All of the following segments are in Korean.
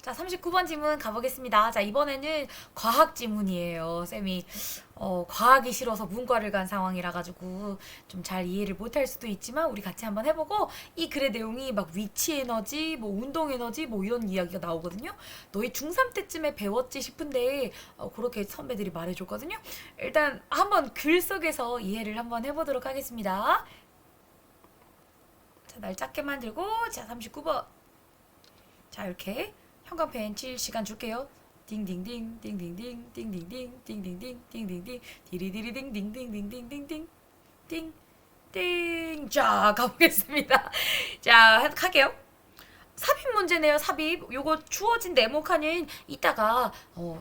자, 39번 지문 가보겠습니다. 자, 이번에는 과학 지문이에요. 쌤이 과학이 싫어서 문과를 간 상황이라 가지고 좀 잘 이해를 못할 수도 있지만 우리 같이 한번 해보고 이 글의 내용이 막 위치 에너지, 뭐 운동 에너지, 뭐 이런 이야기가 나오거든요. 너희 중3 때쯤에 배웠지 싶은데 그렇게 선배들이 말해줬거든요. 일단 한번 글 속에서 이해를 한번 해보도록 하겠습니다. 자, 날 작게 만들고 자, 39번. 자, 이렇게 형광펜 칠 시간 줄게요. 띵띵띵 띵띵띵 띵띵띵 띵띵띵 띵띵띵 디리디리딩 띵띵띵띵띵띵 띵띵. 자, 가보겠습니다. 자, 할게요. 삽입 문제네요. 삽입. 요거 주어진 네모칸은 이따가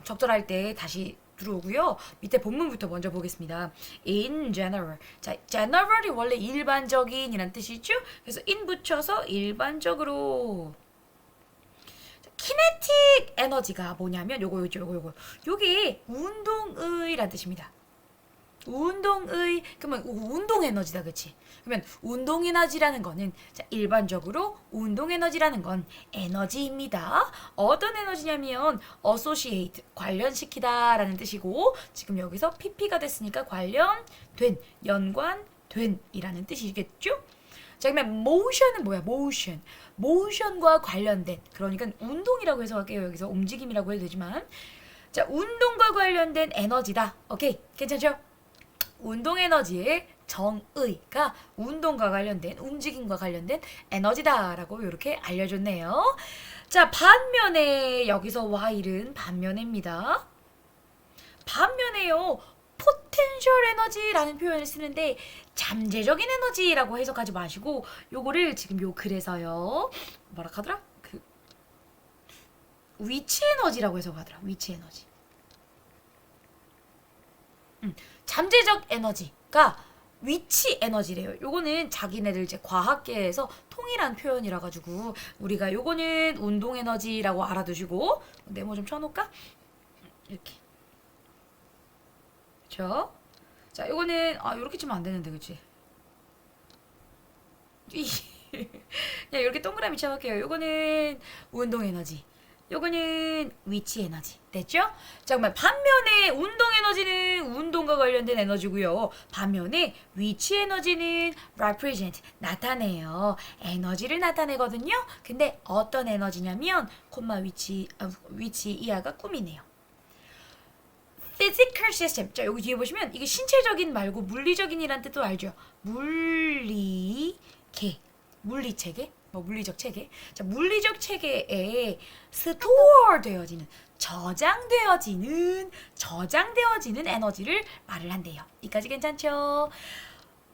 적절할 때 다시 들어오고요. 밑에 본문부터 먼저 보겠습니다. In general. 자, general이 원래 일반적인이란 뜻이죠. 그래서 in 붙여서 일반적으로. 키네틱 에너지가 뭐냐면 요거 요게 운동의란 뜻입니다. 운동의 그러면 운동 에너지다, 그치? 그러면 운동 에너지라는 거는 자, 일반적으로 운동 에너지라는 건 에너지입니다. 어떤 에너지냐면 associate 관련시키다라는 뜻이고 지금 여기서 pp가 됐으니까 관련된 연관된이라는 뜻이겠죠? 자, 그러면 motion은 뭐야? motion과 관련된, 그러니까 운동이라고 해석할게요. 여기서 움직임이라고 해도 되지만, 자, 운동과 관련된 에너지다. 오케이, 괜찮죠? 운동 에너지의 정의가 운동과 관련된, 움직임과 관련된 에너지다라고 이렇게 알려줬네요. 자, 반면에 여기서 while은 반면에입니다. 반면에요. 포텐셜 에너지라는 표현을 쓰는데 잠재적인 에너지라고 해석하지 마시고 요거를 지금 요 글에서요 뭐라 하더라? 그 위치 에너지라고 해석하더라. 위치 에너지. 잠재적 에너지가 위치 에너지래요. 요거는 자기네들 이제 과학계에서 통일한 표현이라 가지고 우리가 요거는 운동 에너지라고 알아두시고 네모 좀 쳐놓을까? 이렇게. 그쵸? 자, 요거는 요렇게 치면 안 되는데, 그치? 그냥 이렇게 동그라미 쳐놓을게요. 요거는 운동 에너지. 요거는 위치 에너지. 됐죠? 자, 그러면 반면에 운동 에너지는 운동과 관련된 에너지고요. 반면에 위치 에너지는 represent, 나타내요. 에너지를 나타내거든요. 근데 어떤 에너지냐면 콤마 위치 이하가 꿈이네요. physical system. 자, 여기 뒤에 보시면 이게 신체적인 말고 물리적인이란 뜻도 알죠? 물리체계, 뭐 물리적 체계. 자, 물리적 체계에 store 되어지는, 저장되어지는 에너지를 말을 한대요. 이까지 괜찮죠?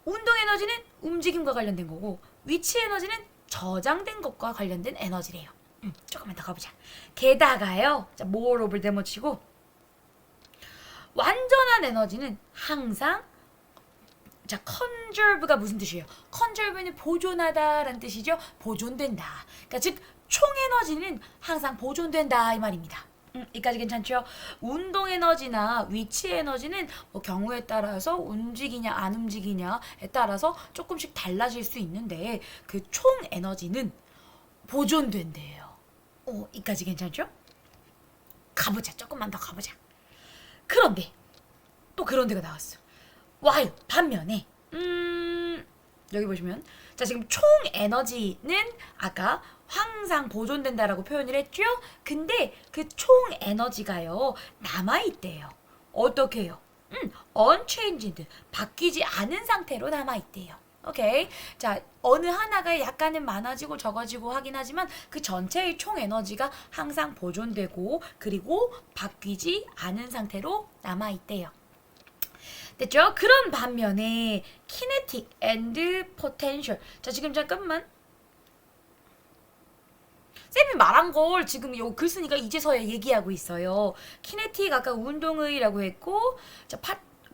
운동 에너지는 움직임과 관련된 거고 위치 에너지는 저장된 것과 관련된 에너지래요. 조금만 더 가보자. 게다가요. 자, moreover 대모치고 완전한 에너지는 항상 자, conserve가 무슨 뜻이에요? conserve는 보존하다라는 뜻이죠. 보존된다. 그러니까 즉 총 에너지는 항상 보존된다 이 말입니다. 여기까지 괜찮죠? 운동 에너지나 위치 에너지는 뭐 경우에 따라서 움직이냐 안 움직이냐에 따라서 조금씩 달라질 수 있는데 그 총 에너지는 보존된대요. 여기까지 괜찮죠? 가보자. 조금만 더 가보자. 그런데 또 그런 데가 나왔어. while 반면에 여기 보시면 자, 지금 총 에너지는 아까 항상 보존된다라고 표현을 했죠. 근데 그 총 에너지가요 남아있대요. 어떻게 해요? unchanged, 바뀌지 않은 상태로 남아있대요. 오케이. 자, 어느 하나가 약간은 많아지고 적어지고 하긴 하지만 그 전체의 총 에너지가 항상 보존되고 그리고 바뀌지 않은 상태로 남아있대요. 됐죠? 그런 반면에 kinetic and potential. 자, 지금 잠깐만. 쌤이 말한 걸 지금 요 글 쓰니까 이제서야 얘기하고 있어요. kinetic 아까 운동의라고 했고 자,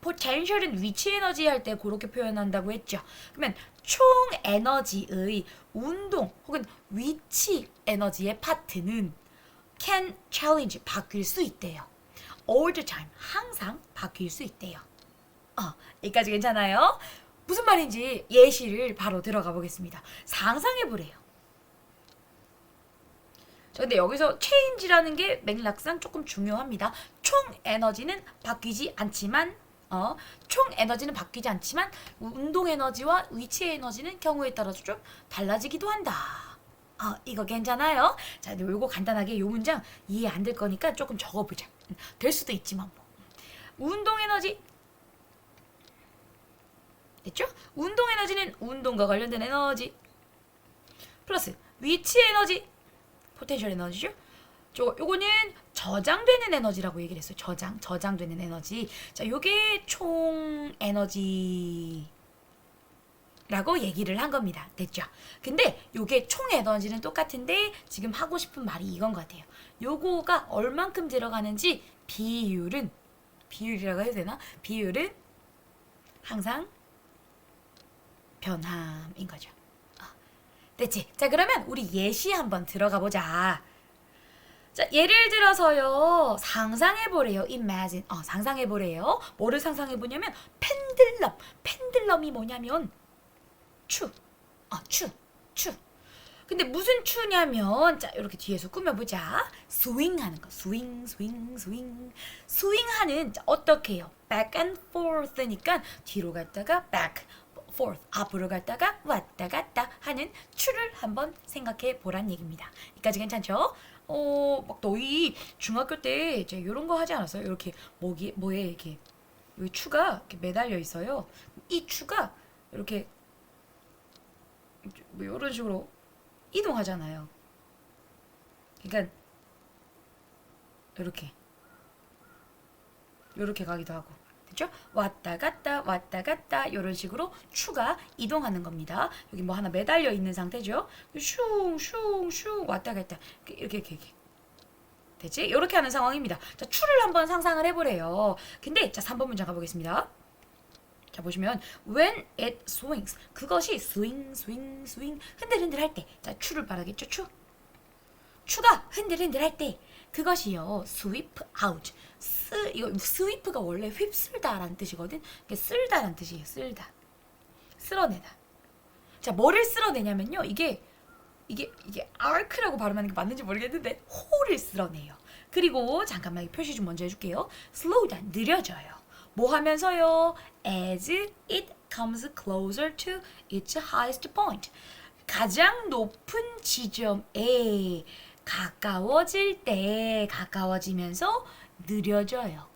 potential은 위치 에너지 할 때 그렇게 표현한다고 했죠. 그러면 총 에너지의 운동 혹은 위치 에너지의 파트는 can challenge, 바뀔 수 있대요. all the time, 항상 바뀔 수 있대요. 여기까지 괜찮아요? 무슨 말인지 예시를 바로 들어가 보겠습니다. 상상해 보래요. 자, 근데 여기서 change라는 게 맥락상 조금 중요합니다. 총 에너지는 바뀌지 않지만 총 에너지는 바뀌지 않지만 운동 에너지와 위치 에너지는 경우에 따라서 좀 달라지기도 한다. 이거 괜찮아요? 자, 근데 요거 간단하게 요 문장 이해 안 될 거니까 조금 적어보자. 될 수도 있지만 뭐. 운동 에너지 됐죠? 운동 에너지는 운동과 관련된 에너지 플러스 위치 에너지 포텐셜 에너지죠? 요거는 저장되는 에너지라고 얘기를 했어요. 저장되는 에너지. 자, 요게 총 에너지라고 얘기를 한 겁니다. 됐죠? 근데 요게 총 에너지는 똑같은데 지금 하고 싶은 말이 이건 것 같아요. 요거가 얼만큼 들어가는지 비율이라고 해도 되나? 비율은 항상 변함인 거죠. 됐지? 자, 그러면 우리 예시 한번 들어가 보자. 자, 예를 들어서요. 상상해보래요. imagine. 상상해보래요. 뭐를 상상해보냐면 펜들럼. 펜들럼이 뭐냐면 추. 근데 무슨 추냐면 자, 이렇게 뒤에서 꾸며보자. 스윙하는 거. 스윙. 스윙하는 자, 어떻게 해요? back and forth니까 뒤로 갔다가 back. forth 앞으로 갔다가 왔다 갔다 하는 추를 한번 생각해 보란 얘기입니다. 여기까지 괜찮죠? 막 너희 중학교 때 이제 이런 거 하지 않았어요? 이렇게 뭐에 이렇게 여기 추가 이렇게 매달려 있어요. 이 추가 이렇게 뭐 이런 식으로 이동하잖아요. 그러니까 이렇게 가기도 하고. 그죠? 왔다 갔다 이런 식으로 추가 이동하는 겁니다. 여기 뭐 하나 매달려 있는 상태죠. 슝 왔다 갔다 이렇게 됐지? 이렇게 하는 상황입니다. 자, 추를 한번 상상을 해보래요. 근데 자, 3번 문장 가보겠습니다. 자, 보시면 when it swings 그것이 swing 흔들흔들 할 때 자, 추를 말하겠죠. 추가 흔들흔들 할 때 그것이요 sweep out 이거 sweep가 원래 휩쓸다라는 뜻이거든. 쓸다라는 뜻이에요. 쓸어내다. 자, 뭐를 쓸어내냐면요. 이게 arc라고 발음하는 게 맞는지 모르겠는데 홀을 쓸어내요. 그리고 잠깐만 표시 좀 먼저 해줄게요. slow down 느려져요. 뭐 하면서요? as it comes closer to its highest point 가장 높은 지점에 가까워지면서 느려져요.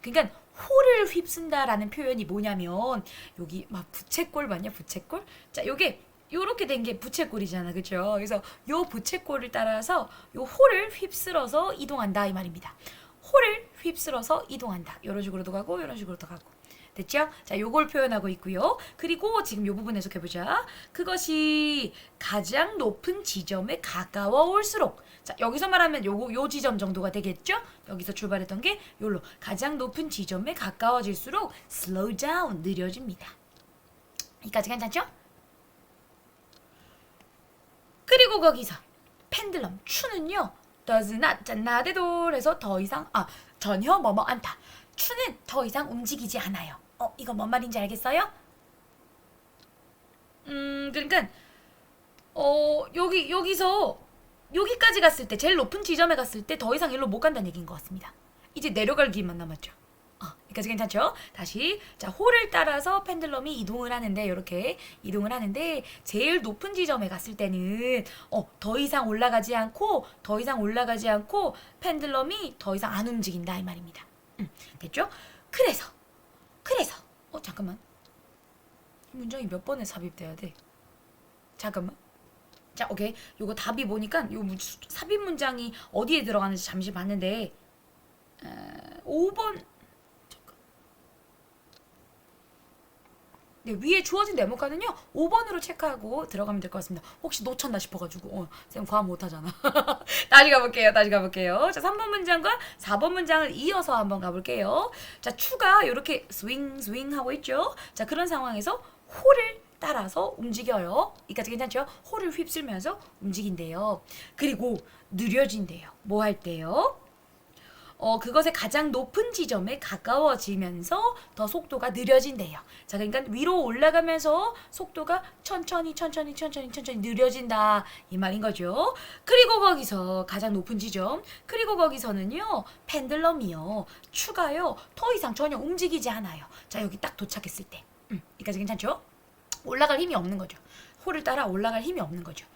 그러니까 홀을 휩쓴다라는 표현이 뭐냐면 여기 막 부채꼴 맞냐? 부채꼴? 자, 요게 요렇게 된 게 부채꼴이잖아. 그죠? 그래서 요 부채꼴을 따라서 요 홀을 휩쓸어서 이동한다 이 말입니다. 홀을 휩쓸어서 이동한다. 요런 식으로도 가고 요런 식으로도 가고. 됐죠? 자, 요걸 표현하고 있고요. 그리고 지금 요 부분 해석해보자. 그것이 가장 높은 지점에 가까워 올수록 자, 여기서 말하면 요 지점 정도가 되겠죠? 여기서 출발했던 게 요로 가장 높은 지점에 가까워질수록 slow down 느려집니다. 여기까지 괜찮죠? 그리고 거기서 펜들럼 추는요. does not 자, not at all 해서 더 이상 전혀 뭐뭐 않다. 추는 더 이상 움직이지 않아요. 이거 뭔 말인지 알겠어요? 그러니까 여기서 여기까지 갔을 때 제일 높은 지점에 갔을 때 더 이상 일로 못 간다는 얘기인 것 같습니다. 이제 내려갈 길만 남았죠. 여기까지 괜찮죠? 다시 자, 홀을 따라서 펜들럼이 이동을 하는데 이렇게 이동을 하는데 제일 높은 지점에 갔을 때는 더 이상 올라가지 않고 펜들럼이 더 이상 안 움직인다 이 말입니다. 됐죠? 그래서 잠깐만 이 문장이 몇 번에 삽입돼야 돼? 잠깐만 자, 오케이 요거 답이 보니까 요 삽입 문장이 어디에 들어가는지 잠시 봤는데 5번 네, 위에 주어진 네모칸은요 5번으로 체크하고 들어가면 될 것 같습니다. 혹시 놓쳤나 싶어가지고 쌤 과학 못하잖아. 다시 가볼게요. 자, 3번 문장과 4번 문장을 이어서 한번 가볼게요. 자, 추가 이렇게 스윙 하고 있죠. 자, 그런 상황에서 홀을 따라서 움직여요. 이까지 괜찮죠? 홀을 휩쓸면서 움직인대요. 그리고 느려진대요. 뭐 할 때요? 그것의 가장 높은 지점에 가까워지면서 더 속도가 느려진대요. 자, 그러니까 위로 올라가면서 속도가 천천히 느려진다 이 말인 거죠. 그리고 거기서 가장 높은 지점, 그리고 거기서는요 펜들럼이요 추가요 더 이상 전혀 움직이지 않아요. 자, 여기 딱 도착했을 때, 여기까지 괜찮죠? 올라갈 힘이 없는 거죠. 호를 따라 올라갈 힘이 없는 거죠.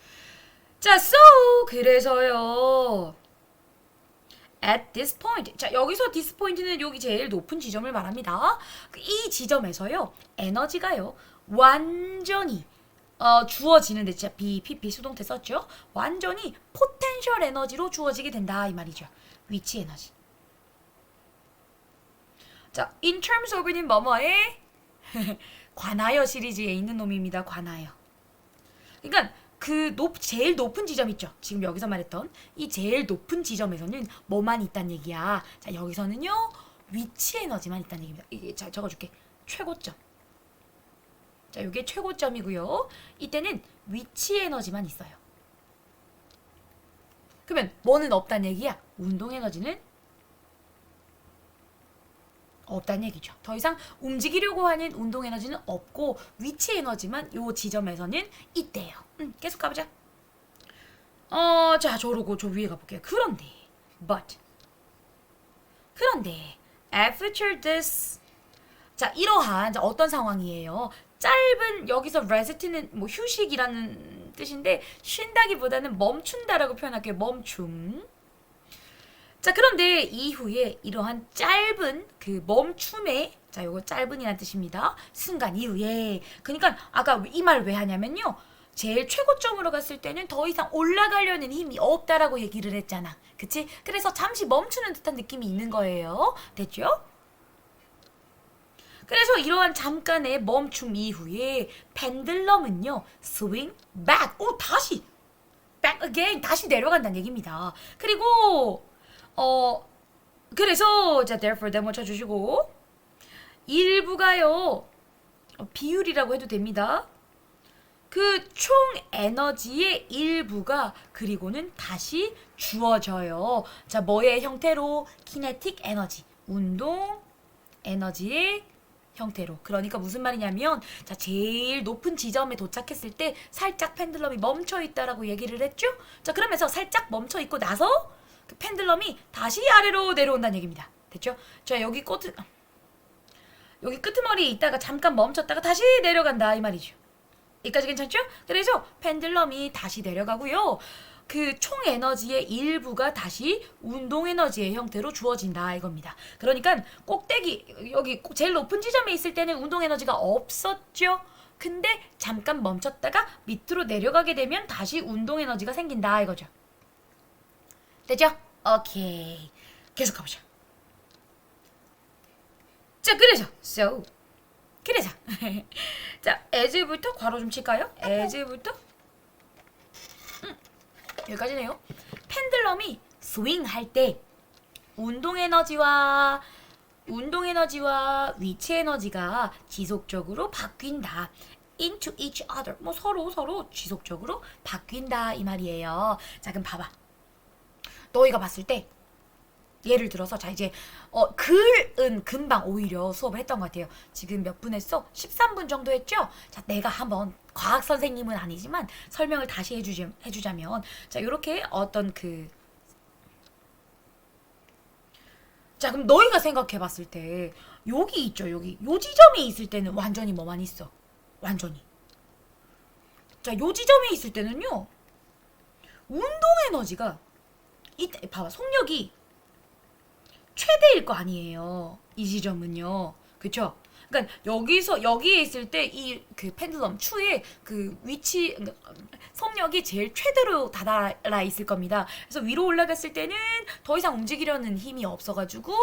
자, so 그래서요. At this point. 자, 여기서 this point는 여기 제일 높은 지점을 말합니다. 이 지점에서요. 에너지가요. 완전히 주어지는데 진짜 PP 수동태 썼죠? 완전히 포텐셜 에너지로 주어지게 된다 이 말이죠. 위치 에너지. 자, in terms of는 뭐뭐에 관하여 시리즈에 있는 놈입니다. 관하여. 그러니까 제일 높은 지점 있죠. 지금 여기서 말했던 이 제일 높은 지점에서는 뭐만 있단 얘기야. 자, 여기서는요. 위치 에너지만 있단 얘기입니다. 이게 자, 적어줄게. 최고점. 자, 이게 최고점이고요. 이때는 위치 에너지만 있어요. 그러면 뭐는 없단 얘기야? 운동 에너지는 없단 얘기죠. 더 이상 움직이려고 하는 운동 에너지는 없고 위치 에너지만 요 지점에서는 있대요. 계속 가보자. 자, 저러고 저 위에 가볼게요. 그런데 after this, 자, 이러한 어떤 상황이에요? 짧은 여기서 rest는 뭐 휴식이라는 뜻인데 쉰다기보다는 멈춘다라고 표현할게요. 멈춤. 자, 그런데 이후에 이러한 짧은 그 멈춤에, 자, 요거 짧은이라는 뜻입니다. 순간 이후에. 그러니까 아까 이 말 왜 하냐면요. 제일 최고점으로 갔을 때는 더 이상 올라가려는 힘이 없다라고 얘기를 했잖아. 그치? 그래서 잠시 멈추는 듯한 느낌이 있는 거예요. 됐죠? 그래서 이러한 잠깐의 멈춤 이후에 펜들럼은요. swing back. 다시 back again. 다시 내려간다는 얘기입니다. 그리고 그래서 자, therefore 대모쳐 주시고 일부가요. 비율이라고 해도 됩니다. 그 총 에너지의 일부가 그리고는 다시 주어져요. 자, 뭐의 형태로? kinetic 에너지, 운동 에너지의 형태로. 그러니까 무슨 말이냐면, 자, 제일 높은 지점에 도착했을 때 살짝 펜들럼이 멈춰 있다라고 얘기를 했죠? 자, 그러면서 살짝 멈춰 있고 나서 그 펜들럼이 다시 아래로 내려온다는 얘기입니다. 됐죠? 자, 여기 끄트머리에 있다가 잠깐 멈췄다가 다시 내려간다 이 말이죠. 여기까지 괜찮죠? 그래서 펜들럼이 다시 내려가고요. 그 총 에너지의 일부가 다시 운동 에너지의 형태로 주어진다 이겁니다. 그러니까 꼭대기 여기 제일 높은 지점에 있을 때는 운동 에너지가 없었죠. 근데 잠깐 멈췄다가 밑으로 내려가게 되면 다시 운동 에너지가 생긴다 이거죠. 됐죠? 오케이. 계속 가보자. 자, 그래서 자, as부터 괄호 좀 칠까요? as부터 여기까지네요. 펜들럼이 스윙 할 때 운동 에너지와 위치 에너지가 지속적으로 바뀐다. into each other. 뭐 서로 지속적으로 바뀐다 이 말이에요. 자, 그럼 봐봐. 너희가 봤을 때 예를 들어서 자 이제 글은 금방 오히려 수업을 했던 것 같아요. 지금 몇 분 했어? 13분 정도 했죠? 자, 내가 한번 과학 선생님은 아니지만 설명을 다시 해주자면 자, 요렇게 어떤 자, 그럼 너희가 생각해 봤을 때 여기 있죠, 여기. 요 지점에 있을 때는 완전히 뭐만 있어? 완전히. 자, 요 지점에 있을 때는요. 운동 에너지가 이때 봐봐. 속력이 최대일 거 아니에요. 이 지점은요. 그쵸? 그러니까 여기에 있을 때 이 그 펜들럼 추의 그 위치 속력이 제일 최대로 다다라 있을 겁니다. 그래서 위로 올라갔을 때는 더 이상 움직이려는 힘이 없어가지고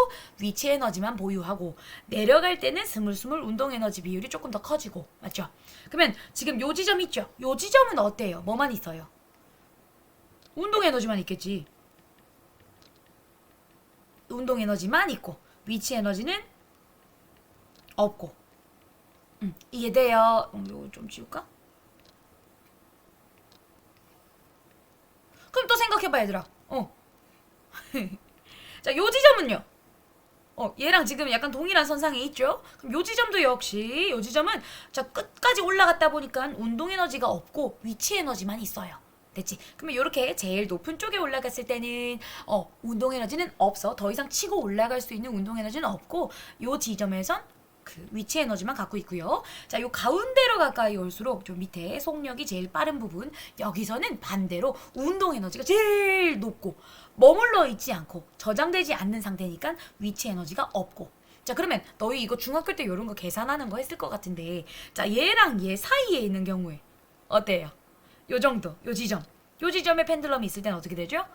위치 에너지만 보유하고 내려갈 때는 스물스물 운동 에너지 비율이 조금 더 커지고 맞죠? 그러면 지금 요 지점 있죠? 요 지점은 어때요? 뭐만 있어요? 운동 에너지만 있겠지. 운동 에너지만 있고 위치 에너지는 없고. 이해돼요? 이거 좀 지울까? 그럼 또 생각해봐 얘들아. 자, 요 지점은요. 얘랑 지금 약간 동일한 선상에 있죠? 그럼 요 지점도 역시 요 지점은 자 끝까지 올라갔다 보니까 운동 에너지가 없고 위치 에너지만 있어요. 됐지? 그러면 이렇게 제일 높은 쪽에 올라갔을 때는 운동 에너지는 없어. 더 이상 치고 올라갈 수 있는 운동 에너지는 없고 요 지점에선 그 위치 에너지만 갖고 있고요. 자, 요 가운데로 가까이 올수록 좀 밑에 속력이 제일 빠른 부분 여기서는 반대로 운동 에너지가 제일 높고 머물러 있지 않고 저장되지 않는 상태니까 위치 에너지가 없고. 자, 그러면 너희 이거 중학교 때 이런 거 계산하는 거 했을 것 같은데 자, 얘랑 얘 사이에 있는 경우에 어때요? 요 정도, 요 지점. 요 지점에 펜들럼이 있을 때는 어떻게 되죠?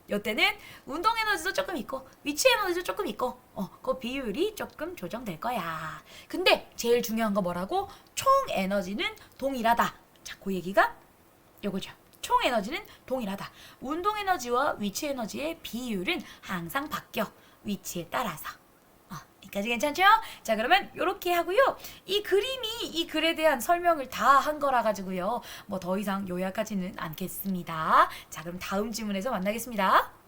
요때는 운동 에너지도 조금 있고 위치 에너지도 조금 있고 그 비율이 조금 조정될 거야. 근데 제일 중요한 거 뭐라고? 총 에너지는 동일하다. 자, 그 얘기가 요거죠. 총 에너지는 동일하다. 운동 에너지와 위치 에너지의 비율은 항상 바뀌어. 위치에 따라서. 여기까지 괜찮죠? 자, 그러면 요렇게 하고요. 이 그림이 이 글에 대한 설명을 다 한 거라 가지고요. 뭐 더 이상 요약하지는 않겠습니다. 자, 그럼 다음 질문에서 만나겠습니다.